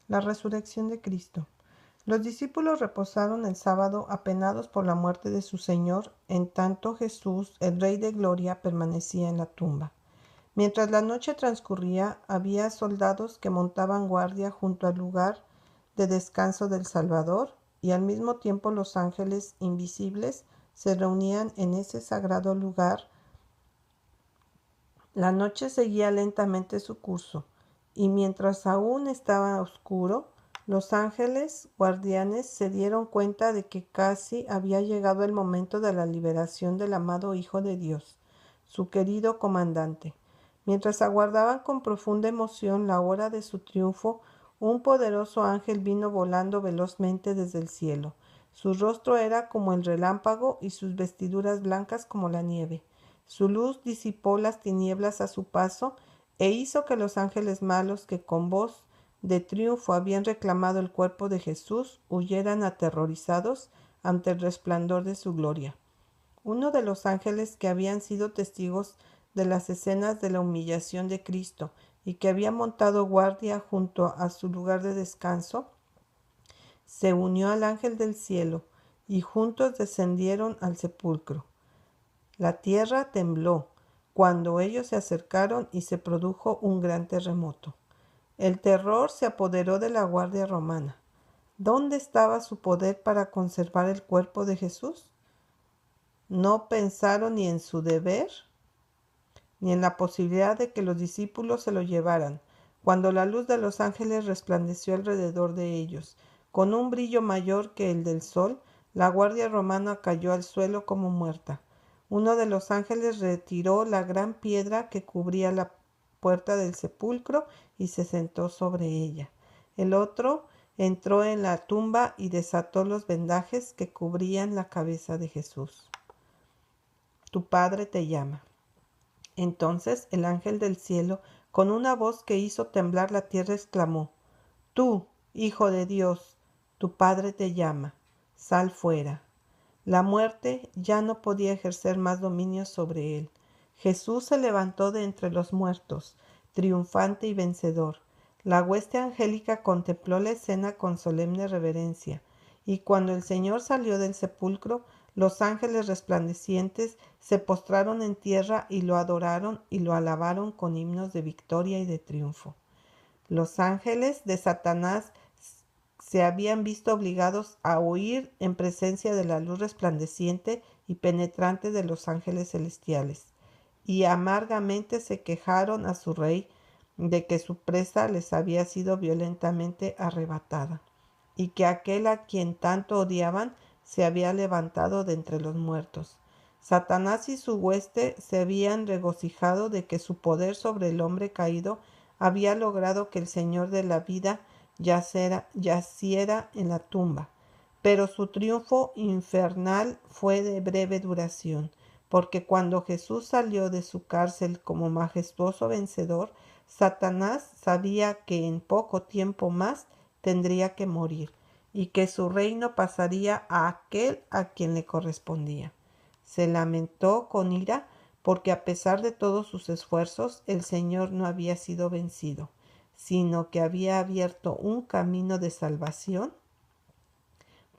La resurrección de Cristo. Los discípulos reposaron el sábado apenados por la muerte de su Señor, en tanto Jesús, el Rey de Gloria, permanecía en la tumba. Mientras la noche transcurría, había soldados que montaban guardia junto al lugar de descanso del Salvador, y al mismo tiempo los ángeles invisibles se reunían en ese sagrado lugar. La noche seguía lentamente su curso, y mientras aún estaba oscuro, los ángeles guardianes se dieron cuenta de que casi había llegado el momento de la liberación del amado Hijo de Dios, su querido comandante. Mientras aguardaban con profunda emoción la hora de su triunfo, un poderoso ángel vino volando velozmente desde el cielo. Su rostro era como el relámpago y sus vestiduras blancas como la nieve. Su luz disipó las tinieblas a su paso e hizo que los ángeles malos que con voz de triunfo habían reclamado el cuerpo de Jesús huyeran aterrorizados ante el resplandor de su gloria. Uno de los ángeles que habían sido testigos de las escenas de la humillación de Cristo y que había montado guardia junto a su lugar de descanso, se unió al ángel del cielo y juntos descendieron al sepulcro. La tierra tembló cuando ellos se acercaron y se produjo un gran terremoto. El terror se apoderó de la guardia romana. ¿Dónde estaba su poder para conservar el cuerpo de Jesús? No pensaron ni en su deber, ni en la posibilidad de que los discípulos se lo llevaran, cuando la luz de los ángeles resplandeció alrededor de ellos. Con un brillo mayor que el del sol, la guardia romana cayó al suelo como muerta. Uno de los ángeles retiró la gran piedra que cubría la puerta del sepulcro y se sentó sobre ella. El otro entró en la tumba y desató los vendajes que cubrían la cabeza de Jesús. Tu Padre te llama. Entonces el ángel del cielo, con una voz que hizo temblar la tierra, exclamó: Tú, Hijo de Dios, tu Padre te llama. Sal fuera. La muerte ya no podía ejercer más dominio sobre él. Jesús se levantó de entre los muertos, triunfante y vencedor. La hueste angélica contempló la escena con solemne reverencia, y cuando el Señor salió del sepulcro, los ángeles resplandecientes se postraron en tierra y lo adoraron y lo alabaron con himnos de victoria y de triunfo. Los ángeles de Satanás se habían visto obligados a huir en presencia de la luz resplandeciente y penetrante de los ángeles celestiales, y amargamente se quejaron a su rey de que su presa les había sido violentamente arrebatada, y que aquel a quien tanto odiaban se había levantado de entre los muertos. Satanás y su hueste se habían regocijado de que su poder sobre el hombre caído había logrado que el Señor de la vida yaciera en la tumba. Pero su triunfo infernal fue de breve duración, porque cuando Jesús salió de su cárcel como majestuoso vencedor, Satanás sabía que en poco tiempo más tendría que morir, y que su reino pasaría a aquel a quien le correspondía. Se lamentó con ira porque a pesar de todos sus esfuerzos, el Señor no había sido vencido, sino que había abierto un camino de salvación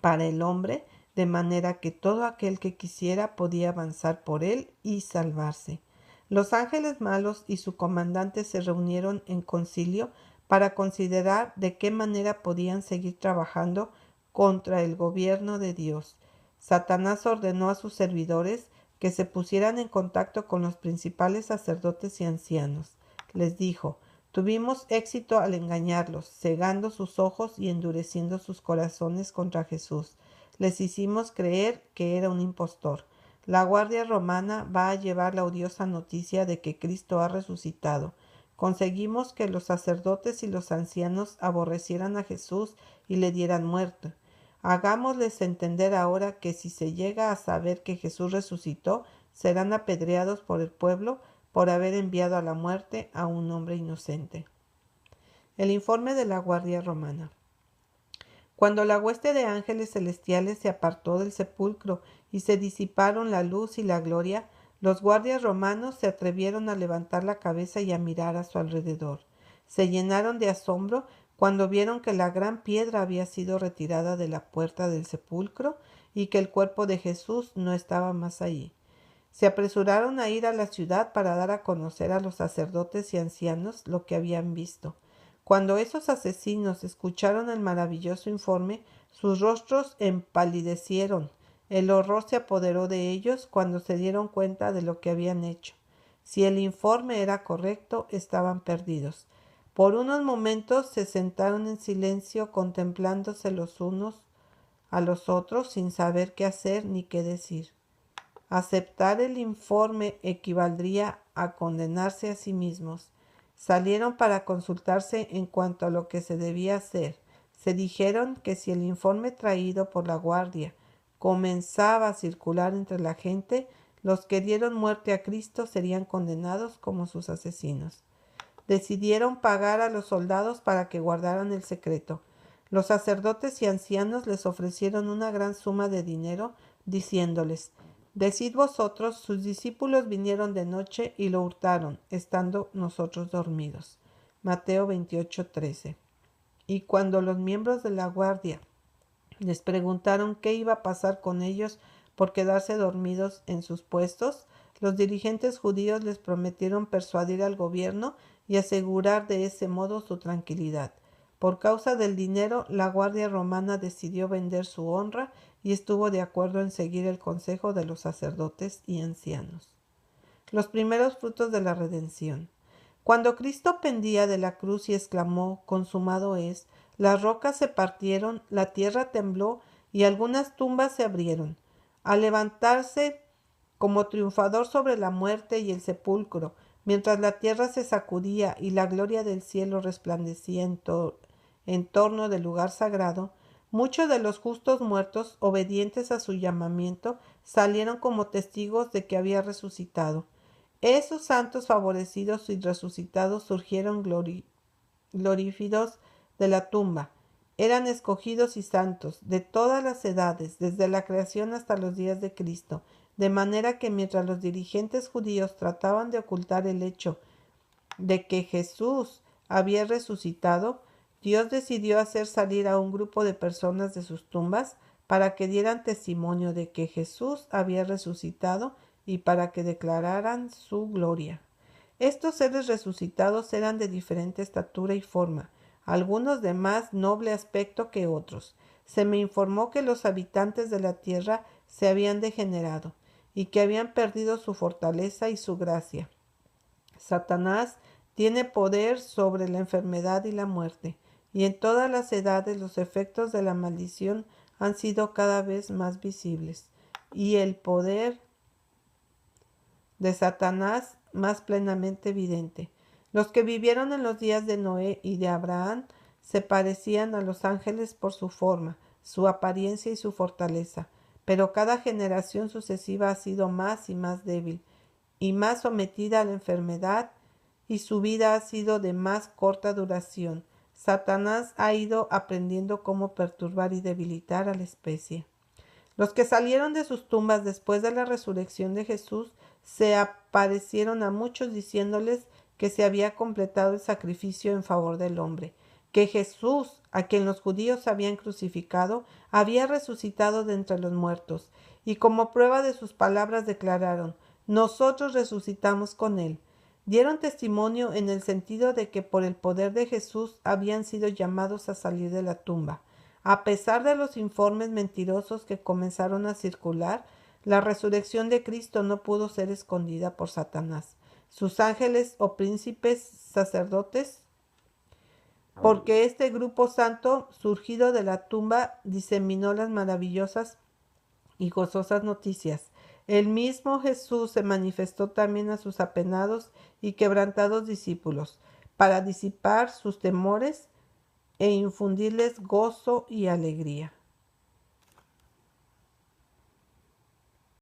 para el hombre, de manera que todo aquel que quisiera podía avanzar por él y salvarse. Los ángeles malos y su comandante se reunieron en concilio para considerar de qué manera podían seguir trabajando contra el gobierno de Dios. Satanás ordenó a sus servidores que se pusieran en contacto con los principales sacerdotes y ancianos. Les dijo: Tuvimos éxito al engañarlos, cegando sus ojos y endureciendo sus corazones contra Jesús. Les hicimos creer que era un impostor. La guardia romana va a llevar la odiosa noticia de que Cristo ha resucitado. Conseguimos que los sacerdotes y los ancianos aborrecieran a Jesús y le dieran muerte. Hagámosles entender ahora que si se llega a saber que Jesús resucitó, serán apedreados por el pueblo por haber enviado a la muerte a un hombre inocente. El informe de la guardia romana. Cuando la hueste de ángeles celestiales se apartó del sepulcro y se disiparon la luz y la gloria, los guardias romanos se atrevieron a levantar la cabeza y a mirar a su alrededor. Se llenaron de asombro cuando vieron que la gran piedra había sido retirada de la puerta del sepulcro y que el cuerpo de Jesús no estaba más allí. Se apresuraron a ir a la ciudad para dar a conocer a los sacerdotes y ancianos lo que habían visto. Cuando esos asesinos escucharon el maravilloso informe, sus rostros empalidecieron. El horror se apoderó de ellos cuando se dieron cuenta de lo que habían hecho. Si el informe era correcto, estaban perdidos. Por unos momentos se sentaron en silencio, contemplándose los unos a los otros sin saber qué hacer ni qué decir. Aceptar el informe equivaldría a condenarse a sí mismos. Salieron para consultarse en cuanto a lo que se debía hacer. Se dijeron que si el informe traído por la guardia comenzaba a circular entre la gente, los que dieron muerte a Cristo serían condenados como sus asesinos. Decidieron pagar a los soldados para que guardaran el secreto. Los sacerdotes y ancianos les ofrecieron una gran suma de dinero, diciéndoles: «Decid vosotros, sus discípulos vinieron de noche y lo hurtaron, estando nosotros dormidos». Mateo 28:13. Y cuando los miembros de la guardia les preguntaron qué iba a pasar con ellos por quedarse dormidos en sus puestos, los dirigentes judíos les prometieron persuadir al gobierno y asegurar de ese modo su tranquilidad. Por causa del dinero, la guardia romana decidió vender su honra y estuvo de acuerdo en seguir el consejo de los sacerdotes y ancianos. Los primeros frutos de la redención. Cuando Cristo pendía de la cruz y exclamó: «Consumado es», las rocas se partieron, la tierra tembló y algunas tumbas se abrieron. Al levantarse como triunfador sobre la muerte y el sepulcro, mientras la tierra se sacudía y la gloria del cielo resplandecía en torno del lugar sagrado, muchos de los justos muertos, obedientes a su llamamiento, salieron como testigos de que había resucitado. Esos santos favorecidos y resucitados surgieron glorificados de la tumba. Eran escogidos y santos de todas las edades, desde la creación hasta los días de Cristo, de manera que mientras los dirigentes judíos trataban de ocultar el hecho de que Jesús había resucitado, Dios decidió hacer salir a un grupo de personas de sus tumbas para que dieran testimonio de que Jesús había resucitado y para que declararan su gloria. Estos seres resucitados eran de diferente estatura y forma, algunos de más noble aspecto que otros. Se me informó que los habitantes de la tierra se habían degenerado y que habían perdido su fortaleza y su gracia. Satanás tiene poder sobre la enfermedad y la muerte, y en todas las edades los efectos de la maldición han sido cada vez más visibles, y el poder de Satanás más plenamente evidente. Los que vivieron en los días de Noé y de Abraham se parecían a los ángeles por su forma, su apariencia y su fortaleza, pero cada generación sucesiva ha sido más y más débil, y más sometida a la enfermedad, y su vida ha sido de más corta duración. Satanás ha ido aprendiendo cómo perturbar y debilitar a la especie. Los que salieron de sus tumbas después de la resurrección de Jesús se aparecieron a muchos diciéndoles que se había completado el sacrificio en favor del hombre, que Jesús, a quien los judíos habían crucificado, había resucitado de entre los muertos, y como prueba de sus palabras declararon: «Nosotros resucitamos con él». Dieron testimonio en el sentido de que por el poder de Jesús habían sido llamados a salir de la tumba. A pesar de los informes mentirosos que comenzaron a circular, la resurrección de Cristo no pudo ser escondida por Satanás, sus ángeles o príncipes sacerdotes, porque este grupo santo, surgido de la tumba, diseminó las maravillosas y gozosas noticias. El mismo Jesús se manifestó también a sus apenados y quebrantados discípulos, para disipar sus temores e infundirles gozo y alegría.